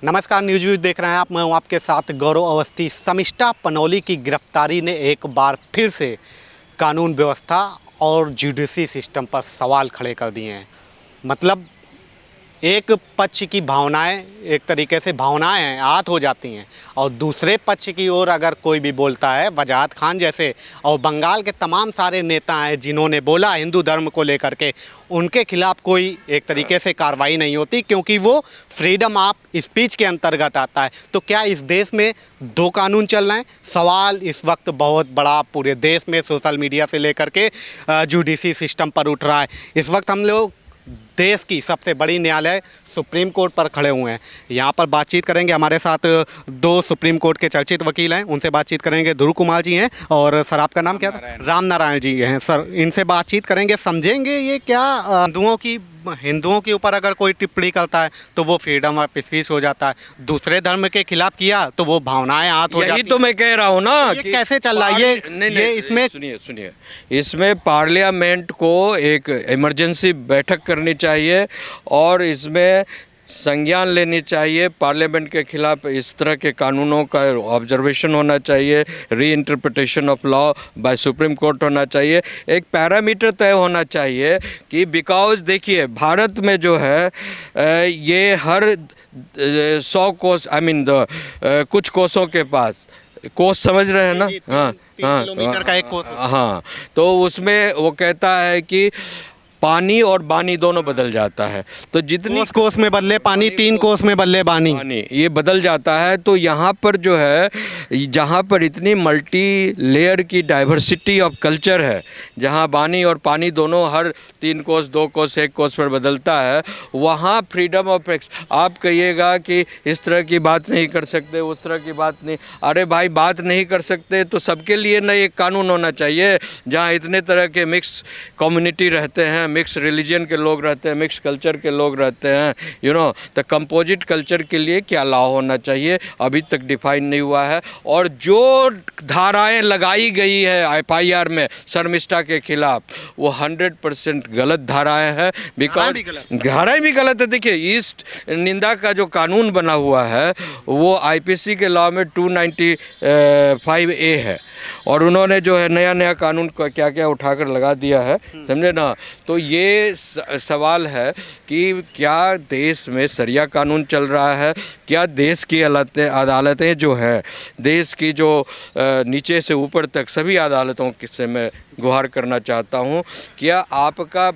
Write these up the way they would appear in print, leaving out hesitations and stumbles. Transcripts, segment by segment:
नमस्कार, news views देख रहे हैं आप। मैं हूं आपके साथ गौरव अवस्थी। शर्मिष्ठा पनौली की गिरफ्तारी ने एक बार फिर से कानून व्यवस्था और जुडिशरी सिस्टम पर सवाल खड़े कर दिए हैं। मतलब एक पक्ष की भावनाएं, एक तरीके से भावनाएं हैं, आहत हो जाती हैं, और दूसरे पक्ष की ओर अगर कोई भी बोलता है, वजाहत खान जैसे और बंगाल के तमाम सारे नेता हैं जिन्होंने बोला हिंदू धर्म को लेकर के, उनके खिलाफ कोई एक तरीके से कार्रवाई नहीं होती क्योंकि वो फ्रीडम ऑफ स्पीच के अंतर्गत आता है। तो क्या इस देश में दो कानून चल रहे हैं? सवाल इस वक्त बहुत बड़ा पूरे देश में सोशल मीडिया से लेकर के जुडिशरी सिस्टम पर उठ रहा है। इस वक्त हम लोग देश की सबसे बड़ी न्यायालय सुप्रीम कोर्ट पर खड़े हुए हैं। यहाँ पर बातचीत करेंगे, हमारे साथ दो सुप्रीम कोर्ट के चर्चित वकील हैं, उनसे बातचीत करेंगे। ध्रुव कुमार जी हैं और सर आपका नाम क्या था? राम नारायण जी हैं। सर इनसे बातचीत करेंगे, समझेंगे ये क्या हिंदुओं के ऊपर अगर कोई टिप्पणी करता है तो वो फ्रीडम ऑफ स्पीच हो जाता है, दूसरे धर्म के खिलाफ किया तो वो भावनाएं आहत हो जाती हैं। यही तो मैं कह रहा हूँ ना ये कि कैसे चल रहा है ये इसमें सुनिए इसमें पार्लियामेंट को एक इमरजेंसी बैठक करनी चाहिए और इसमें संज्ञान लेनी चाहिए। पार्लियामेंट के खिलाफ इस तरह के कानूनों का ऑब्जर्वेशन होना चाहिए, री interpretation of law by supreme court होना चाहिए। एक पैरामीटर तय होना चाहिए कि बिकॉज देखिए भारत में जो है ये हर 100 कोस कुछ कोसों के पास कोस समझ रहे हैं ना? हाँ, 3 किलोमीटर का एक कोस। हाँ, तो उसमें वो कहता है कि पानी और बानी दोनों बदल जाता है। तो जितनी कोस में बदले पानी, 3 कोस में बदले बानी, ये बदल जाता है। तो यहाँ पर जो है, जहाँ पर इतनी मल्टी लेयर की डाइवर्सिटी ऑफ कल्चर है, जहाँ बानी और पानी दोनों हर 3 कोस, 2 कोस, 1 कोस पर बदलता है, वहाँ फ्रीडम ऑफ आप कहिएगा कि इस तरह की बात नहीं कर सकते, उस तरह की बात नहीं। अरे भाई, बात नहीं कर सकते तो सबके लिए ना एक कानून होना चाहिए। जहाँ इतने तरह के मिक्स कम्युनिटी रहते हैं, मिक्स रिलीजन के लोग रहते हैं, मिक्स कल्चर के लोग रहते हैं, तो कंपोजिट कल्चर के लिए क्या लॉ होना चाहिए अभी तक डिफाइन नहीं हुआ है। और जो धाराएं लगाई गई है एफआईआर में शर्मिष्ठा के खिलाफ, वो 100% गलत धाराएं हैं। बिकॉज धाराएं भी गलत है। देखिए, ईस्ट निंदा का जो कानून बना हुआ है वो आईपीसी के लॉ में 295A है, और उन्होंने जो है नया कानून का क्या क्या उठाकर लगा दिया है, समझे ना? तो ये सवाल है कि क्या देश में शरिया कानून चल रहा है? क्या देश की अदालतें जो है, देश की जो नीचे से ऊपर तक सभी अदालतों से मैं गुहार करना चाहता हूँ, क्या आपका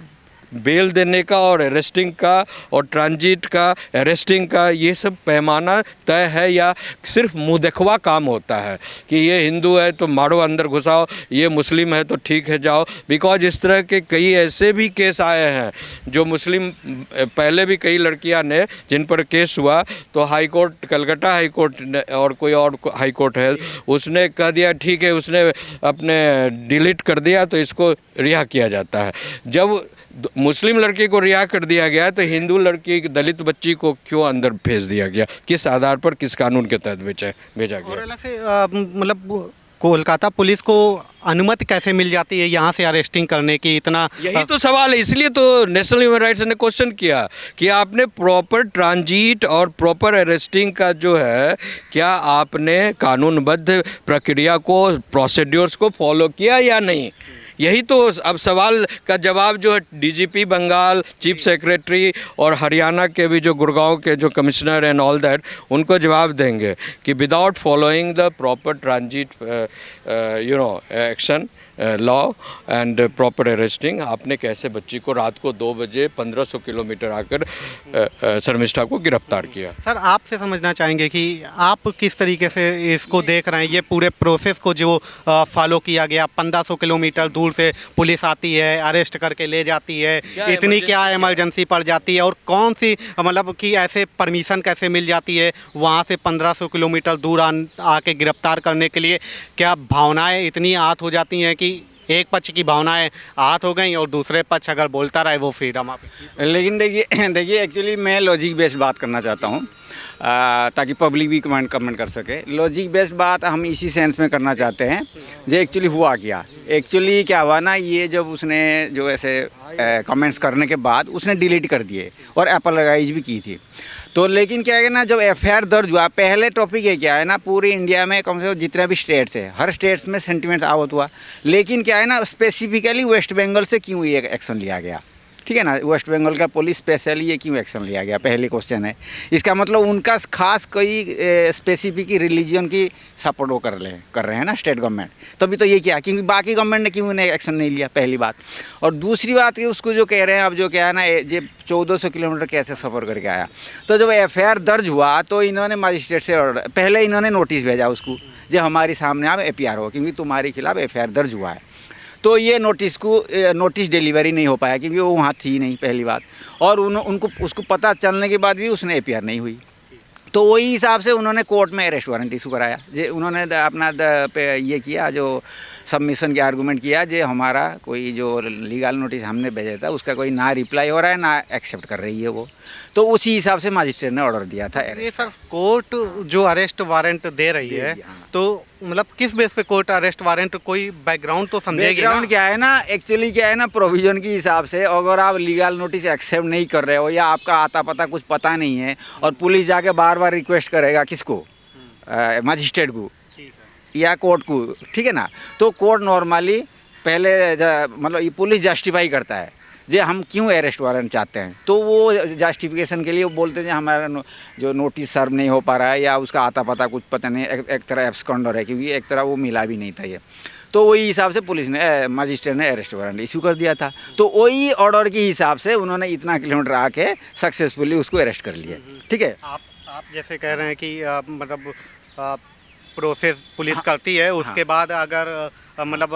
बेल देने का और अरेस्टिंग का और ट्रांजिट का, अरेस्टिंग का, ये सब पैमाना तय है या सिर्फ मुँह देखवा काम होता है कि ये हिंदू है तो मारो, अंदर घुसाओ, ये मुस्लिम है तो ठीक है जाओ? बिकॉज इस तरह के कई ऐसे भी केस आए हैं जो मुस्लिम, पहले भी कई लड़कियां ने जिन पर केस हुआ, तो high court, Calcutta high court और कोई और हाई कोर्ट है, उसने कह दिया ठीक है, उसने अपने डिलीट कर दिया तो इसको रिहा किया जाता है। जब मुस्लिम लड़की को रिहा कर दिया गया तो हिंदू लड़की, दलित बच्ची को क्यों अंदर भेज दिया गया? किस आधार पर, किस कानून के तहत भेजा गया? और अलग से मतलब कोलकाता पुलिस को अनुमति कैसे मिल जाती है यहाँ से अरेस्टिंग करने की? इतना यही तो सवाल है। इसलिए तो नेशनल ह्यूमन राइट्स ने क्वेश्चन किया कि आपने प्रॉपर ट्रांजिट और प्रॉपर अरेस्टिंग का जो है, क्या आपने कानूनबद्ध प्रक्रिया को, प्रोसीड्योर्स को फॉलो किया या नहीं? यही तो अब सवाल का जवाब जो है डीजीपी बंगाल, चीफ सेक्रेटरी और हरियाणा के भी जो गुड़गांव के जो कमिश्नर एंड ऑल दैट, उनको जवाब देंगे कि without following the proper transit action law and proper arresting, आपने कैसे बच्ची को रात को 2 बजे 1500 किलोमीटर आकर शर्मिष्ठा को गिरफ्तार किया? सर आपसे समझना चाहेंगे कि आप किस तरीके से इसको देख रहे हैं, ये पूरे प्रोसेस को जो फॉलो किया गया? 1500 किलोमीटर दूर से पुलिस आती है, अरेस्ट करके ले जाती है, इतनी क्या इमरजेंसी पड़ जाती है? और कौन सी मतलब कि ऐसे परमिशन कैसे मिल जाती है वहाँ से 1500 किलोमीटर दूर आके गिरफ्तार करने के लिए? क्या भावनाएं इतनी आहत हो जाती हैं कि एक पक्ष की भावनाएं आहत हो गई और दूसरे पक्ष अगर बोलता रहे वो फ्रीडम आप? लेकिन देखिए एक्चुअली मैं लॉजिक बेस्ड बात करना चाहता हूँ ताकि पब्लिक भी कमेंट कर सके। लॉजिक बेस्ड बात हम इसी सेंस में करना चाहते हैं जो एक्चुअली हुआ क्या। एक्चुअली क्या हुआ ना, ये जब उसने जो ऐसे कमेंट्स करने के बाद उसने डिलीट कर दिए और एपोलोजाइज भी की थी। तो लेकिन क्या है ना, जब एफआईआर दर्ज हुआ, पहले टॉपिक ये क्या है ना, पूरी इंडिया में कम से कम जितने भी स्टेट्स है, हर स्टेट्स में सेंटिमेंट्स आवत हुआ, लेकिन क्या है ना, स्पेसिफिकली वेस्ट बंगाल से क्यों ये एक्शन लिया गया, ठीक है ना, वेस्ट बंगाल का पुलिस स्पेशली ये क्यों एक्शन लिया गया, पहले क्वेश्चन है। इसका मतलब उनका खास कोई स्पेसिफिक रिलीजन की सपोर्ट वो कर रहे हैं ना स्टेट गवर्नमेंट, तभी तो ये किया, क्योंकि बाकी गवर्नमेंट ने क्यों इन्हें एक्शन नहीं लिया, पहली बात। और दूसरी बात कि उसको जो कह रहे हैं अब, जो क्या है ना, ये 1400 किलोमीटर कैसे सफ़र करके आया। तो जब एफआईआर दर्ज हुआ तो इन्होंने मजिस्ट्रेट से पहले इन्होंने नोटिस भेजा उसको, जो हमारे सामने आप एफआईआर हो, क्योंकि तुम्हारे खिलाफ एफआईआर दर्ज हुआ है। तो ये नोटिस डिलीवरी नहीं हो पाया, क्योंकि वो वहाँ थी नहीं, पहली बात। और उनको उसको पता चलने के बाद भी उसने एफआईआर नहीं हुई। तो वही हिसाब से उन्होंने कोर्ट में अरेस्ट वारंट इशू कराया, जे उन्होंने अपना ये किया, जो सबमिशन के आर्गूमेंट किया, जो हमारा कोई जो लीगल नोटिस हमने भेजा था उसका कोई ना रिप्लाई हो रहा है, ना एक्सेप्ट कर रही है वो। तो उसी हिसाब से मजिस्ट्रेट ने ऑर्डर दिया था। ये सर कोर्ट जो अरेस्ट वारंट दे रही है, तो मतलब किस बेस पे कोर्ट अरेस्ट वारंट, कोई बैकग्राउंड तो समझेगी ना? बैकग्राउंड क्या है ना, एक्चुअली क्या है ना, प्रोविजन के हिसाब से अगर आप लीगल नोटिस एक्सेप्ट नहीं कर रहे हो, या आपका आता पता कुछ पता नहीं है, और पुलिस जाके बार बार रिक्वेस्ट करेगा किसको, मजिस्ट्रेट को या कोर्ट को, ठीक है ना, तो कोर्ट नॉर्मली पहले मतलब ये पुलिस जस्टिफाई करता है जे हम क्यों अरेस्ट वारंट चाहते हैं। तो वो जस्टिफिकेशन के लिए वो बोलते हैं हमारा जो नोटिस सर्व नहीं हो पा रहा है, या उसका आता पता कुछ पता नहीं, एक तरह एब्सकॉन्डर है, क्योंकि एक तरह वो मिला भी नहीं था ये। तो वही हिसाब से पुलिस ने, मजिस्ट्रेट ने अरेस्ट वारंट इशू कर दिया था। तो वही ऑर्डर के हिसाब से उन्होंने इतना किलोमीटर आके सक्सेसफुली उसको अरेस्ट कर लिया, ठीक है। आप जैसे कह रहे हैं कि मतलब प्रोसेस पुलिस करती है, उसके बाद अगर मतलब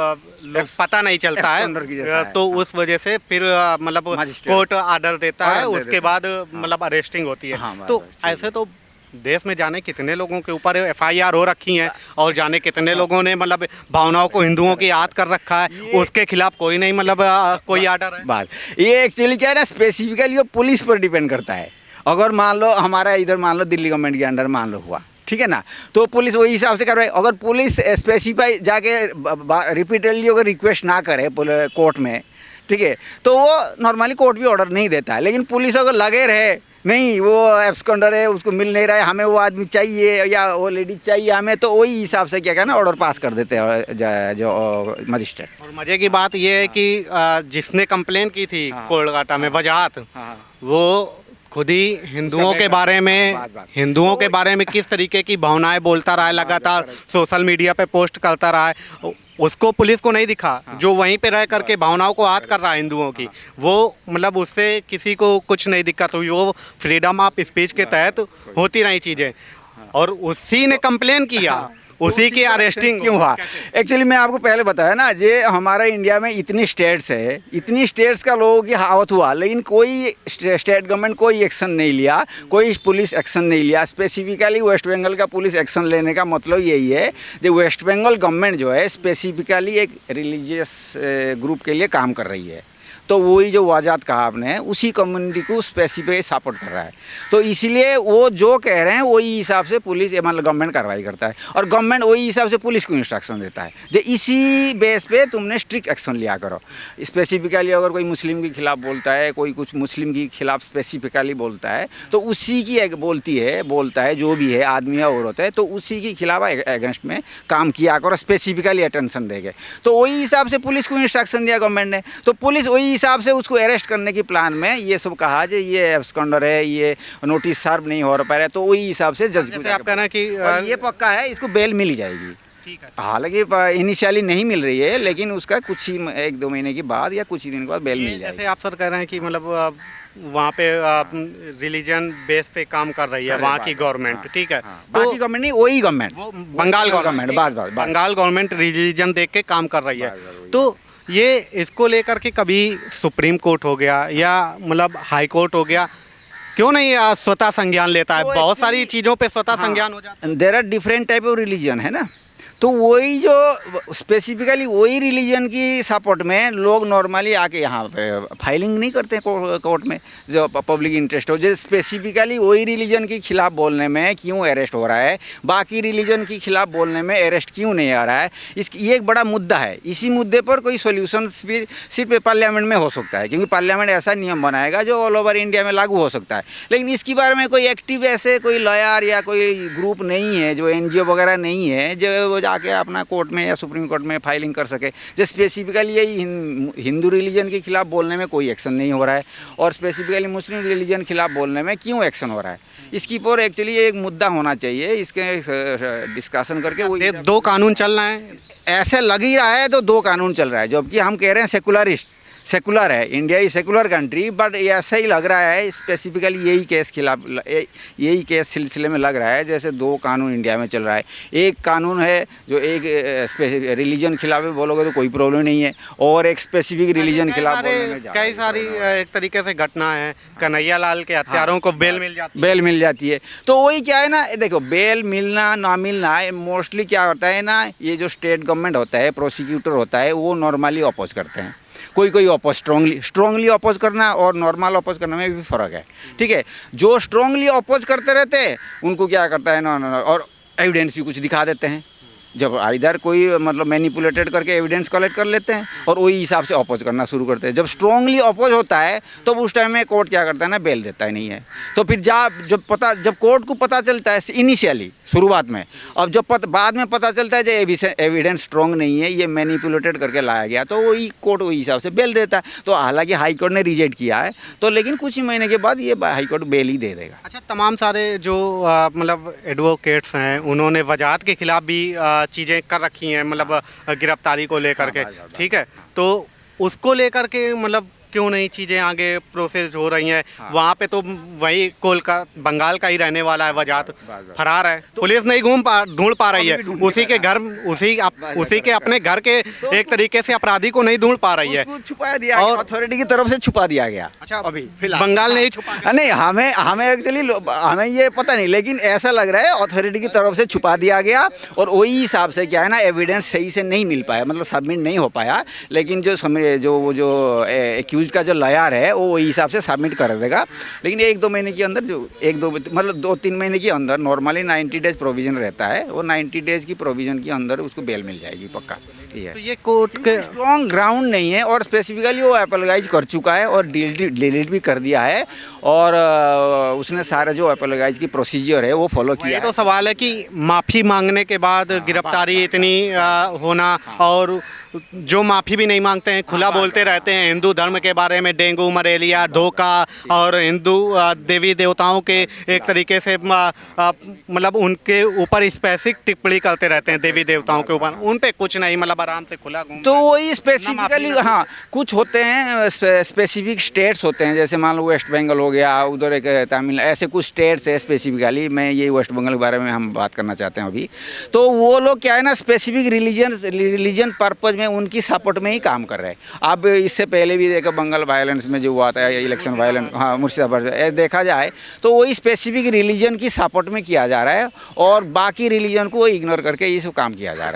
लोग पता नहीं चलता है तो उस वजह से फिर मतलब कोर्ट ऑर्डर देता है, उसके बाद मतलब अरेस्टिंग होती है। तो ऐसे तो देश में जाने कितने लोगों के ऊपर एफआईआर हो रखी हैं, और जाने कितने लोगों ने मतलब भावनाओं को हिंदुओं की याद कर रखा है, उसके खिलाफ कोई नहीं मतलब कोई ऑर्डर है। बात ये एक्चुअली क्या है ना, स्पेसिफिकली वो पुलिस पर डिपेंड करता है। अगर मान लो हमारा इधर मान लो दिल्ली गवर्नमेंट के अंडर मान लो हुआ, ठीक है ना, तो पुलिस वही हिसाब से कर रही है। अगर पुलिस स्पेसिफाई जाके रिपीटेडली अगर रिक्वेस्ट ना करे कोर्ट में, ठीक है, तो वो नॉर्मली कोर्ट भी ऑर्डर नहीं देता है। लेकिन पुलिस अगर लगे रहे नहीं वो एब्सकॉन्डर है, उसको मिल नहीं रहा है, हमें वो आदमी चाहिए या वो लेडीज चाहिए हमें, तो वही हिसाब से क्या कहना ऑर्डर पास कर देते हैं जो मजिस्ट्रेट। और मज़े की बात ये है कि जिसने कंप्लेन की थी कोलकाता में वजाहत, वो खुद ही हिंदुओं के बारे में किस तरीके की भावनाएं बोलता रहा है, लगातार सोशल मीडिया पे पोस्ट करता रहा है। उसको पुलिस को नहीं दिखा, जो वहीं पे रह करके भावनाओं को आहत कर रहा है हिंदुओं की, वो मतलब उससे किसी को कुछ नहीं दिक्कत हुई। वो फ्रीडम ऑफ स्पीच के तहत होती रही चीज़ें, और उसी ने कंप्लेन किया, उसी की अरेस्टिंग क्यों हुआ। एक्चुअली मैं आपको पहले बताया ना, जे हमारा इंडिया में इतनी स्टेट्स है, इतनी स्टेट्स का लोगों की हावत हुआ, लेकिन कोई स्टेट गवर्नमेंट कोई एक्शन नहीं लिया, कोई पुलिस एक्शन नहीं लिया। स्पेसिफिकली वेस्ट बंगाल का पुलिस एक्शन लेने का मतलब यही है, जो वेस्ट बंगाल गवर्नमेंट जो है स्पेसिफिकली एक रिलीजियस ग्रुप के लिए काम कर रही है। तो वही जो वजाहत कहा आपने, उसी कम्युनिटी को स्पेसिफिक सपोर्ट कर रहा है। तो इसीलिए वो जो कह रहे हैं वही हिसाब से पुलिस मतलब गवर्नमेंट कार्रवाई करता है, और गवर्नमेंट वही हिसाब से पुलिस को इंस्ट्रक्शन देता है जो इसी बेस पे तुमने स्ट्रिक्ट एक्शन लिया करो। स्पेसिफिकली अगर कोई मुस्लिम के खिलाफ बोलता है, कोई कुछ मुस्लिम के खिलाफ स्पेसिफिकली बोलता है, तो उसी की एक बोलता है जो भी है आदमी या औरत है, तो उसी के खिलाफ अगेंस्ट में काम किया करो, स्पेसिफिकली अटेंशन देंगे। तो वही हिसाब से पुलिस को इंस्ट्रक्शन दिया गवर्नमेंट ने, तो पुलिस वही हिसाब से उसको अरेस्ट करने की प्लान में ये सब कहा जो ये एब्सकॉन्डर है, ये नोटिस सर्व नहीं हो रहा है, तो वही हिसाब से जज को आप कहना कि ये पक्का है इसको बेल मिल जाएगी। हालांकि इनिशियली नहीं मिल रही है, लेकिन उसका कुछ ही 1-2 महीने के बाद या कुछ ही दिन के बाद बेल मिल जाएगी। जैसे आप सर कह रहे हैं कि मतलब वहाँ पे रिलीजन बेस पे काम कर रही है वहाँ की गवर्नमेंट, ठीक है, बाकी गवर्नमेंट नहीं, वही government Bengal government, Bengal government religion देख के काम कर रही है। तो ये इसको लेकर के कभी सुप्रीम कोर्ट हो गया या मतलब हाई कोर्ट हो गया, क्यों नहीं स्वतः संज्ञान लेता है? बहुत सारी चीज़ों पे स्वतः संज्ञान हो जाता है। There are different type of religion है ना, तो वही जो स्पेसिफिकली वही रिलीजन की सपोर्ट में लोग नॉर्मली आके यहाँ पे फाइलिंग नहीं करते कोर्ट में, जो पब्लिक इंटरेस्ट हो, जो स्पेसिफिकली वही रिलीजन के खिलाफ बोलने में क्यों अरेस्ट हो रहा है, बाकी रिलीजन के खिलाफ बोलने में अरेस्ट क्यों नहीं आ रहा है, ये एक बड़ा मुद्दा है। इसी मुद्दे पर कोई सोल्यूशन भी सिर्फ पार्लियामेंट में हो सकता है, क्योंकि पार्लियामेंट ऐसा नियम बनाएगा जो ऑल ओवर इंडिया में लागू हो सकता है। लेकिन इसके बारे में कोई एक्टिव ऐसे कोई लॉयर या कोई ग्रुप नहीं है, जो NGO वगैरह नहीं है, जो जाके अपना कोर्ट में या सुप्रीम कोर्ट में फाइलिंग कर सके। जो स्पेसिफिकली यही हिंदू रिलीजन के खिलाफ बोलने में कोई एक्शन नहीं हो रहा है, और स्पेसिफिकली मुस्लिम रिलीजन के खिलाफ बोलने में क्यों एक्शन हो रहा है, इसकी पर एक्चुअली एक मुद्दा होना चाहिए। इसके डिस्कशन करके वो दो कानून चल रहे हैं, ऐसे लग ही रहा है तो दो कानून चल रहा है, जबकि हम कह रहे हैं सेकुलर है, India he secular country, but ऐसा ही लग रहा है स्पेसिफिकली यही केस सिलसिले में लग रहा है जैसे दो कानून इंडिया में चल रहा है। एक कानून है जो एक रिलीजन खिलाफ बोलोगे तो कोई प्रॉब्लम नहीं है, और एक स्पेसिफिक रिलीजन खिलाफ कई सारी एक तरीके से घटना है, कन्हैया लाल के हत्यारों को बेल मिल जाती है। तो वही क्या है ना, देखो बेल मिलना ना मिलना मोस्टली क्या होता है ना, ये जो स्टेट गवर्नमेंट होता है, प्रोसिक्यूटर होता है, वो नॉर्मली अपोज करते हैं। कोई अपोज स्ट्रांगली अपोज करना और नॉर्मल अपोज करने में भी फ़र्क है, ठीक है। जो स्ट्रांगली अपोज करते रहते हैं उनको क्या करता है ना, और एविडेंस भी कुछ दिखा देते हैं। जब इधर कोई मतलब मैनिपुलेटेड करके एविडेंस कलेक्ट कर लेते हैं और वही हिसाब से अपोज करना शुरू करते हैं। जब स्ट्रांगली अपोज होता है तो उस टाइम में कोर्ट क्या करता है ना, बेल देता ही नहीं है। तो फिर जब कोर्ट को पता चलता है इनिशियली शुरुआत में, अब जब बाद में पता चलता है जो एविडेंस स्ट्रांग नहीं है, ये मैनिपुलेटेड करके लाया गया, तो वही कोर्ट वही हिसाब से बेल देता है। तो हालांकि हाई कोर्ट ने रिजेक्ट किया है, तो लेकिन कुछ ही महीने के बाद ये हाई कोर्ट बेल ही दे देगा। अच्छा, तमाम सारे जो मतलब एडवोकेट्स हैं उन्होंने वजाहत के खिलाफ भी चीज़ें कर रखी हैं, मतलब गिरफ्तारी को लेकर के, ठीक है। तो उसको लेकर के मतलब क्यों नहीं चीज़ें आगे प्रोसेस हो रही हैं? वहाँ पे तो वही कोलकाता बंगाल का ही रहने वाला है, वजाहत फरार है, पुलिस नहीं ढूंढ पा रही है, उसी के अपने घर के एक तरीके से अपराधी को नहीं ढूंढ पा रही है, छुपा दिया और अथॉरिटी की तरफ से छुपा दिया गया। अच्छा, अभी बंगाल नहीं छुपा? नहीं, हमें एक्चुअली हमें ये पता नहीं, लेकिन ऐसा लग रहा है अथॉरिटी की तरफ से छुपा दिया गया, और वही हिसाब से क्या है ना, एविडेंस सही से नहीं मिल पाया, मतलब सबमिट नहीं हो पाया। लेकिन जो एक्यूज का जो लॉयर है वो वही हिसाब से सबमिट कर देगा। लेकिन 1-2 महीने के अंदर, मतलब 2-3 महीने के अंदर नॉर्मली 90 डेज प्रोविज़न रहता है, वो 90 डेज की प्रोविज़न के अंदर उसको बेल मिल जाएगी पक्का। तो ये कोर्ट के स्ट्रॉन्ग ग्राउंड नहीं है, और स्पेसिफिकली वो एपोलोगाइज कर चुका है और डिलीट भी कर दिया है, और उसने सारा जो एपोलोगाइज की प्रोसीजर है वो फॉलो किया। तो सवाल है कि माफ़ी मांगने के बाद गिरफ्तारी इतनी होना, और जो माफ़ी भी नहीं मांगते हैं, खुला बोलते रहते हैं हिंदू धर्म के बारे में, डेंगू, मलेरिया, धोखा, और हिंदू देवी देवताओं के एक तरीके से मतलब उनके ऊपर स्पेसिफिक टिप्पणी करते रहते हैं, देवी देवताओं के ऊपर, उन पे कुछ नहीं, मतलब आराम से खुला घूम। तो वही स्पेसिफिकली हाँ, कुछ होते हैं स्पेसिफिक स्टेट्स होते हैं, जैसे मान लो वेस्ट बंगाल हो गया, उधर एक तमिल, ऐसे कुछ स्टेट्स है स्पेसिफिकली। मैं ये वेस्ट बंगाल के बारे में हम बात करना चाहते हैं अभी। तो वो लोग क्या है ना, स्पेसिफिक रिलीजन पर्पज में उनकी सपोर्ट में ही काम कर रहे हैं। अब इससे पहले भी देखो बंगाल वायलेंस में जो हुआ था, इलेक्शन वायलेंस, हाँ मुर्शिदाबाद, देखा जाए तो वही स्पेसिफिक रिलीजन की सपोर्ट में किया जा रहा है, और बाकी रिलीजन को इग्नोर करके ये सब काम किया जा रहा है।